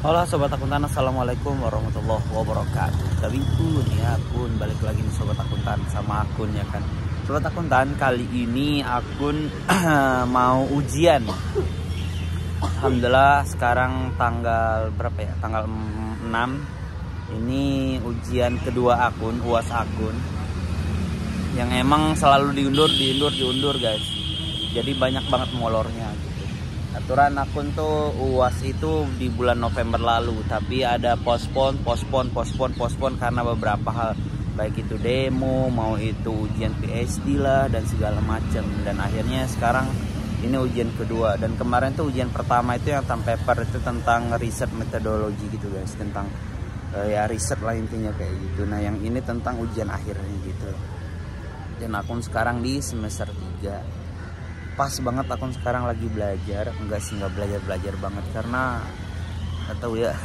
Halo Sobat Akuntan, Assalamualaikum warahmatullahi wabarakatuh. Tapi pun ya akun balik lagi nih Sobat Akuntan sama akun ya kan. Sobat Akuntan, kali ini akun mau ujian. Alhamdulillah sekarang tanggal berapa ya? Tanggal 6. Ini ujian kedua akun, UAS akun. Yang emang selalu diundur guys. Jadi banyak banget molornya. Aturan akun tuh UAS itu di bulan November lalu, tapi ada postpone karena beberapa hal, baik itu demo, mau itu ujian PhD lah dan segala macam. Dan akhirnya sekarang ini ujian kedua, dan kemarin tuh ujian pertama itu yang tentang paper itu tentang riset metodologi gitu guys, tentang ya riset lah intinya kayak gitu. Nah yang ini tentang ujian akhirnya gitu. Dan akun sekarang di semester 3. Pas banget akun sekarang lagi belajar. Enggak sih, nggak belajar banget karena nggak tahu ya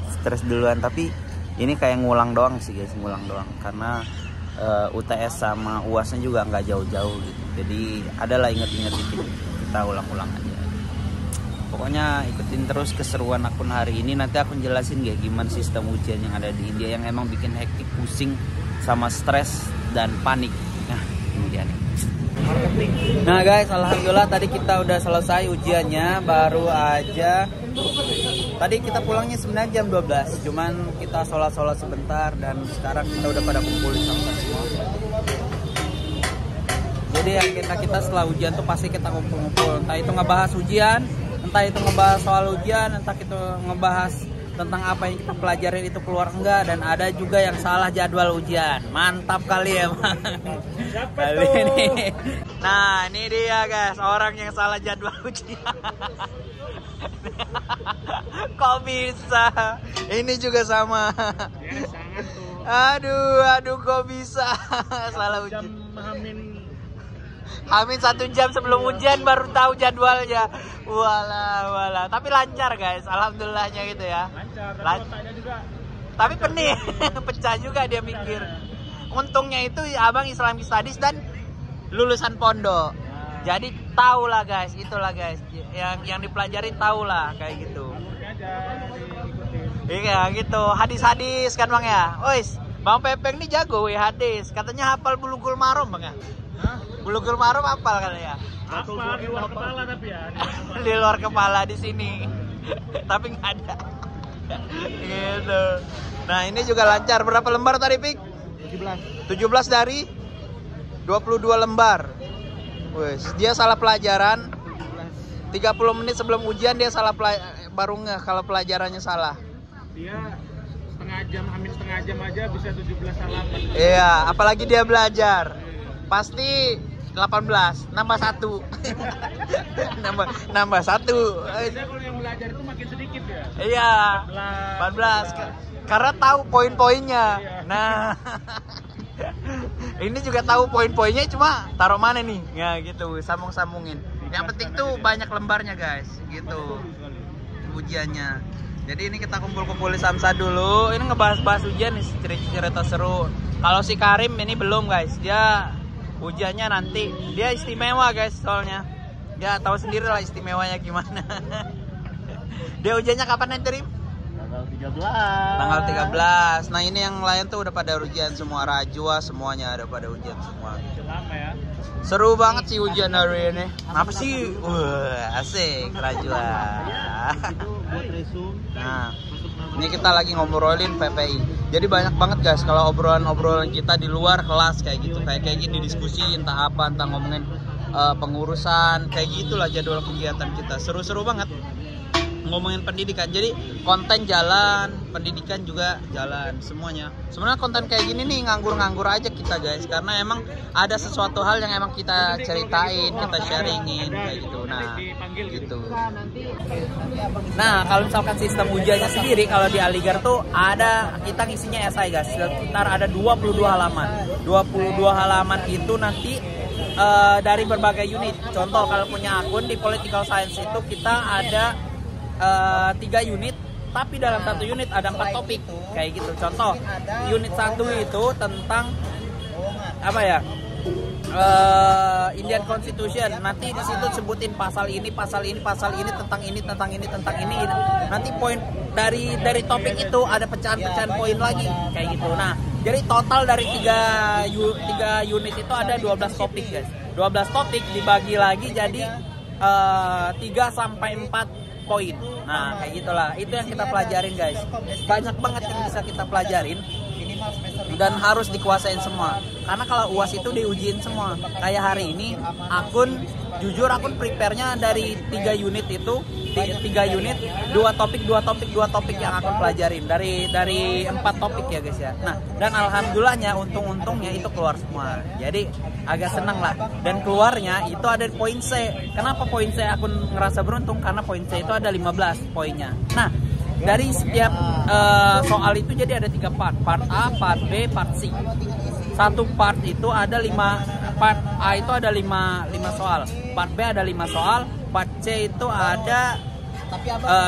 stres duluan. Tapi ini kayak ngulang doang sih guys, ngulang doang karena UTS sama UASnya juga nggak jauh-jauh gitu. Jadi adalah inget-inget dikit, kita ulang-ulang aja. Pokoknya ikutin terus keseruan akun hari ini. Nanti akun jelasin kayak gimana sistem ujian yang ada di India yang emang bikin hektik, pusing, sama stres dan panik. Nah ini dia nih. Nah guys, alhamdulillah tadi kita udah selesai ujiannya, baru aja. Tadi kita pulangnya sebenarnya jam 12, cuman kita sholat sebentar dan sekarang kita udah pada kumpulin sama semua. Jadi yang kita setelah ujian tuh pasti kita kumpul-kumpul, entah itu ngebahas ujian, entah itu ngebahas soal ujian, entah itu ngebahas tentang apa yang kita pelajarin itu keluar enggak, dan ada juga yang salah jadwal ujian. Mantap kali ya bang. Kali ini. Nah ini dia guys, orang yang salah jadwal ujian. Kok bisa? Ini juga sama. Aduh kok bisa salah ujian. Hamin 1 jam sebelum ujian baru tahu jadwalnya. Walah. Tapi lancar guys, alhamdulillahnya gitu ya. Lancar juga. Tapi penih, pecah juga dia mikir. Untungnya itu abang Islamic Studies dan lulusan pondok. Jadi tahu lah guys, itulah guys. Yang dipelajarin tahu lah kayak gitu. Iya gitu, hadis kan bang ya. Ois, Bang Pepeng nih jago ya hadis. Katanya hafal Bulughul Maram bang ya. Bulughul Maram hafal kan ya? Apa di luar kepala tapi ya? Di luar kepala di sini, tapi nggak ada. Gitu. Nah ini juga lancar. Berapa lembar tadi Pik? 17 dari 22 lembar. Wes, dia salah pelajaran. 30 menit sebelum ujian dia salah baru ngeh kalau pelajarannya salah. Dia hampir setengah jam aja bisa 17 halaman. Iya, apalagi dia belajar. Pasti 18 nambah 1. nambah 1. Biasanya kalau yang belajar itu makin sedikit ya. Iya. 14. Karena tahu poin-poinnya. Iya. Nah. Ini juga tahu poin-poinnya, cuma taruh mana nih? Ya gitu, sambung-sambungin. Yang penting tuh banyak lembarnya guys, gitu. Ujiannya. Jadi ini kita kumpul-kumpulin Samsa dulu. Ini ngebahas-bahas ujian nih, cerita seru. Kalau si Karim ini belum guys, dia ujiannya nanti. Dia istimewa guys soalnya. Ya tahu sendiri lah istimewanya gimana. Dia ujiannya kapan nanti Rim? Tanggal 13. Nah ini yang lain tuh udah pada ujian semua. Rajwa semuanya ada pada ujian semua. Lama ya. Seru banget sih ujian hari ini. Apa sih? Asik Rajwa. Nah ini kita lagi ngobrolin PPI. Jadi banyak banget guys kalau obrolan kita di luar kelas kayak gitu, kayak gini diskusi entah apa, entah ngomongin pengurusan kayak gitulah jadwal kegiatan kita. Seru-seru banget ngomongin pendidikan. Jadi konten jalan, pendidikan juga jalan, semuanya. Sebenarnya konten kayak gini nih nganggur-nganggur aja kita guys, karena emang ada sesuatu hal yang emang kita ceritain, kita sharingin kayak gitu. Nah gitu. Nah kalau misalkan sistem ujiannya sendiri, kalau di Aligar tuh ada, kita ngisinya esai guys, sekitar ada 22 halaman. 22 halaman itu nanti dari berbagai unit. Contoh kalau punya akun di Political Science itu kita ada 3 unit, tapi dalam satu unit ada 4 topik kayak gitu. Contoh unit 1 itu tentang apa ya, Indian Constitution. Nanti di situ sebutin pasal ini tentang ini. Nanti poin dari topik itu ada pecahan-pecahan poin lagi kayak gitu. Nah, jadi total dari 3 unit itu ada 12 topik, guys. 12 topik dibagi lagi jadi 3 sampai 4 poin. Nah, kayak gitulah. Itu yang kita pelajarin, guys. Banyak banget yang bisa kita pelajarin dan harus dikuasain semua. Karena kalau UAS itu diujiin semua. Kayak hari ini akun prepare-nya dari 3 unit itu 3 unit 2 topik yang aku pelajarin dari 4 topik ya, guys ya. Nah, dan alhamdulillahnya untungnya itu keluar semua. Jadi agak senang lah. Dan keluarnya itu ada poin C. Kenapa poin C aku ngerasa beruntung? Karena poin C itu ada 15 poinnya. Nah, dari setiap soal itu jadi ada 3 part. Part A, part B, part C. Satu part itu ada 5, part A itu ada 5 soal. Part B ada 5 soal, part C itu ada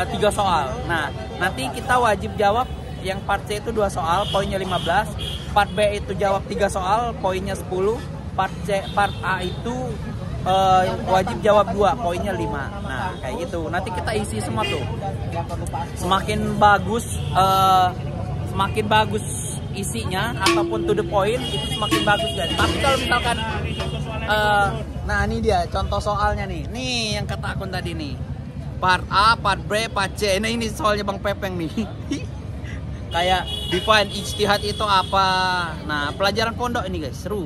3 soal. Nah, nanti kita wajib jawab yang part C itu 2 soal, poinnya 15. Part B itu jawab 3 soal, poinnya 10. Part A itu wajib jawab 2, poinnya 5. Nah, kayak gitu. Nanti kita isi semua tuh. Semakin bagus isinya ataupun to the point itu semakin bagus, guys. Tapi kalau misalkan nah ini dia contoh soalnya nih. Nih yang kata akun tadi nih. Part A, part B, part C. Nah, ini soalnya Bang Pepeng nih. Kayak define ijtihad itu apa. Nah, pelajaran pondok ini, guys, seru.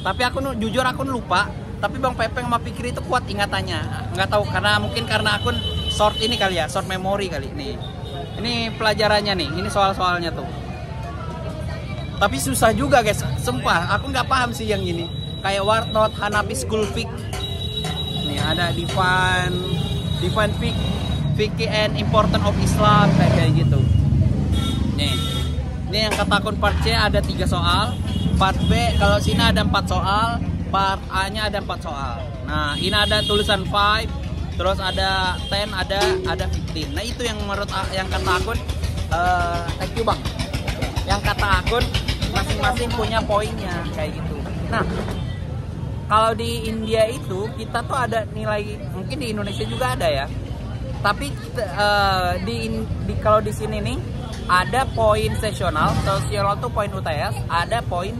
Tapi jujur aku lupa. Tapi Bang Pepeng sama Pikir itu kuat ingatannya. Nggak tahu karena akun short ini kali ya, short memory kali nih. Ini pelajarannya nih, ini soal-soalnya tuh. Tapi susah juga, guys, sumpah. Aku nggak paham sih yang ini. Kayak Wartnot, Hanafi School Fiqh. Nih ada define fiqh and important of Islam kayak gitu. Nih yang kata akun part C ada 3 soal. Part B kalau sini ada 4 soal. Part A nya ada 4 soal. Nah, ini ada tulisan 5, terus ada 10, ada 15. Nah, itu yang menurut yang kata akun thank you, Bang. Yang kata akun masing-masing punya poinnya kayak gitu. Nah, kalau di India itu kita tuh ada nilai, mungkin di Indonesia juga ada ya. Tapi kalau di sini nih ada poin sesional tuh poin UTS, ada poin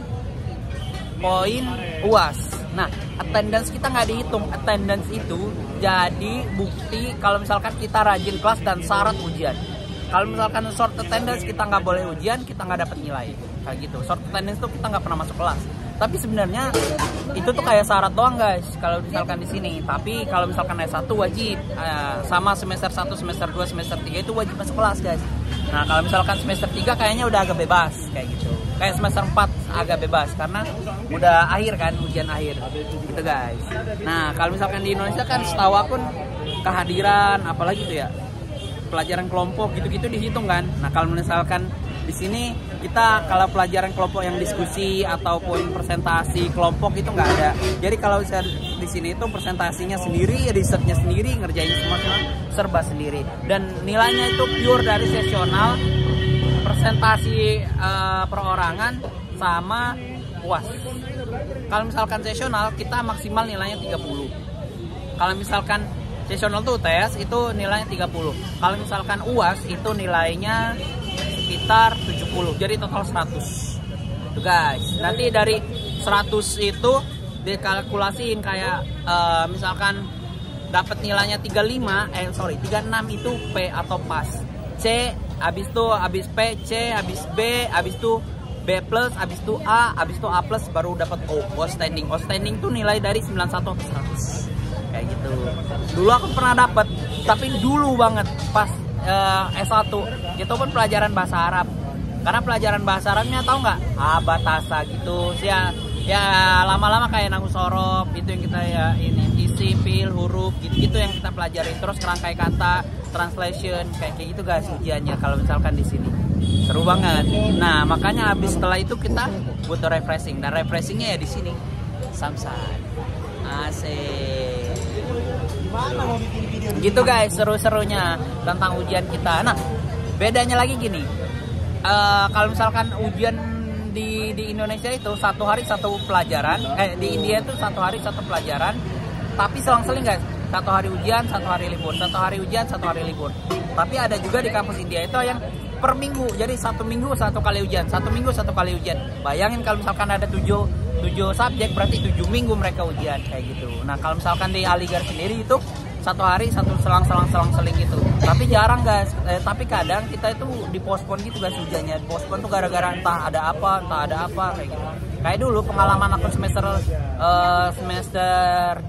UAS. Nah, attendance kita nggak dihitung. Attendance itu jadi bukti kalau misalkan kita rajin kelas dan syarat ujian. Kalau misalkan short attendance kita nggak boleh ujian, kita nggak dapat nilai kayak gitu. Short attendance tuh kita nggak pernah masuk kelas. Tapi sebenarnya itu tuh kayak syarat doang, guys, kalau misalkan di sini. Tapi kalau misalkan S1 wajib sama semester 1, semester 2, semester 3 itu wajib masuk kelas, guys. Nah, kalau misalkan semester 3 kayaknya udah agak bebas kayak gitu. Kayak semester 4 agak bebas karena udah akhir kan, ujian akhir gitu, guys. Nah, kalau misalkan di Indonesia kan setahu aku kehadiran apalagi tuh ya, pelajaran kelompok gitu-gitu dihitung kan. Nah, kalau misalkan di sini kita kalau pelajaran kelompok yang diskusi ataupun presentasi kelompok itu nggak ada. Jadi kalau di sini itu presentasinya sendiri, risetnya sendiri, ngerjain semua serba sendiri. Dan nilainya itu pure dari sesional, presentasi perorangan sama UAS. Kalau misalkan sesional kita maksimal nilainya 30. Kalau misalkan sesional tuh UTS itu nilainya 30. Kalau misalkan UAS itu nilainya sekitar 70. Jadi total 100. Tuh, guys. Nanti dari 100 itu dikalkulasiin kayak misalkan dapat nilainya 36 itu P atau pas. C habis P, C habis B, habis itu B plus, habis itu A, habis itu A plus baru dapat O. Outstanding. Outstanding tuh nilai dari 91 atau 100. Kayak gitu. Dulu aku pernah dapat, tapi dulu banget pas S1 itu pun pelajaran bahasa Arab. Karena pelajaran bahasa Arabnya tahu nggak? Batasa gitu. Ya lama-lama kayak nahwu sorof itu yang kita ya ini isi fil huruf gitu yang kita pelajari. Terus kerangkai kata, translation kayak gitu, guys, ujiannya kalau misalkan di sini. Seru banget. Nah, makanya habis setelah itu kita butuh refreshing, dan refreshingnya ya di sini. Samsat. Asik. Gitu, guys, seru-serunya tentang ujian kita. Nah, bedanya lagi gini. Kalau misalkan ujian di Indonesia itu satu hari satu pelajaran, di India itu satu hari satu pelajaran, tapi selang-seling guys. Satu hari ujian, satu hari libur, satu hari ujian, satu hari libur. Tapi ada juga di kampus India itu yang per minggu, jadi satu minggu satu kali ujian, satu minggu satu kali ujian. Bayangin kalau misalkan ada 7 subjek, berarti 7 minggu mereka ujian kayak gitu. Nah kalau misalkan di Aligarh sendiri itu satu hari satu selang-seling gitu. Tapi jarang guys, tapi kadang kita itu dipospon gitu guys ujiannya. Dipospon tuh gara-gara entah ada apa kayak gitu. Kayak dulu pengalaman aku semester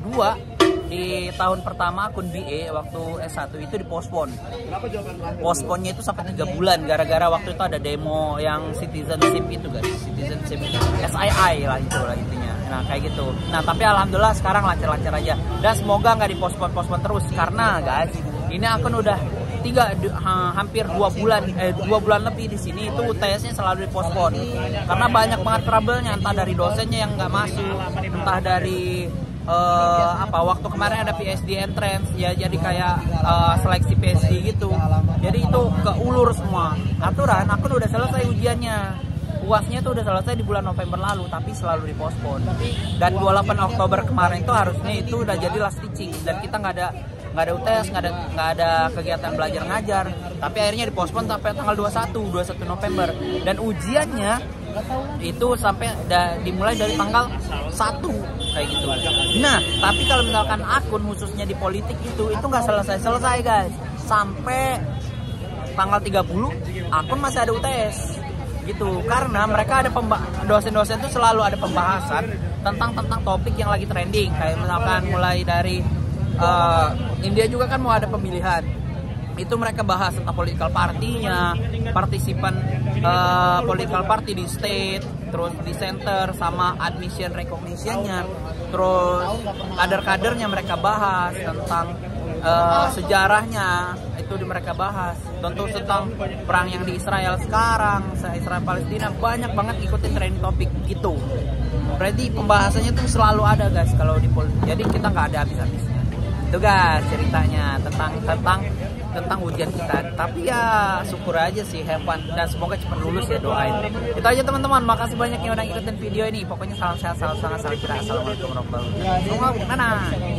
2 di tahun pertama akun BA waktu S1 itu dipospon. Posponnya itu sampai 3 bulan gara-gara waktu itu ada demo yang citizenship itu guys. Citizenship SII lah itu lah intinya. Nah kayak gitu. Nah tapi alhamdulillah sekarang lancar-lancar aja. Dan semoga nggak dipospon terus karena guys ini akun udah hampir 2 bulan lebih di sini itu UTS-nya selalu dipospon. Karena banyak banget trouble-nya, entah dari dosennya yang nggak masuk, entah dari waktu kemarin ada PhD entrance ya, jadi kayak seleksi PhD gitu, jadi itu keulur semua aturan. Aku udah selesai ujiannya, UASnya tuh udah selesai di bulan November lalu, tapi selalu dipospon. Dan 28 Oktober kemarin tuh harusnya itu udah jadi last teaching dan kita nggak ada UTS, nggak ada kegiatan belajar ngajar, tapi akhirnya dipospon sampai tanggal 21 November. Dan ujiannya itu sampai dimulai dari tanggal 1 kayak gitu. Nah tapi kalau misalkan akun khususnya di politik itu nggak selesai guys, sampai tanggal 30 akun masih ada UTS gitu, karena mereka ada dosen-dosen itu selalu ada pembahasan tentang topik yang lagi trending. Kayak misalkan mulai dari India juga kan mau ada pemilihan, itu mereka bahas tentang political partinya, partisipan political party di state, terus di center, sama admission recognition-nya, terus kader-kadernya mereka bahas tentang sejarahnya, itu mereka bahas tentu tentang perang yang di Israel sekarang, Israel Palestina, banyak banget ikutin trending topik gitu. Berarti pembahasannya tuh selalu ada guys kalau di politik, jadi kita nggak ada habis-habisnya. Itu guys ceritanya tentang ujian kita. Tapi ya syukur aja sih, have fun, dan semoga cepat lulus ya, doain. Itu aja teman-teman, makasih banyak yang udah ngikutin video ini. Pokoknya salam sehat, salam sehat, salam cerah. Assalamualaikum warahmatullahi wabarakatuh.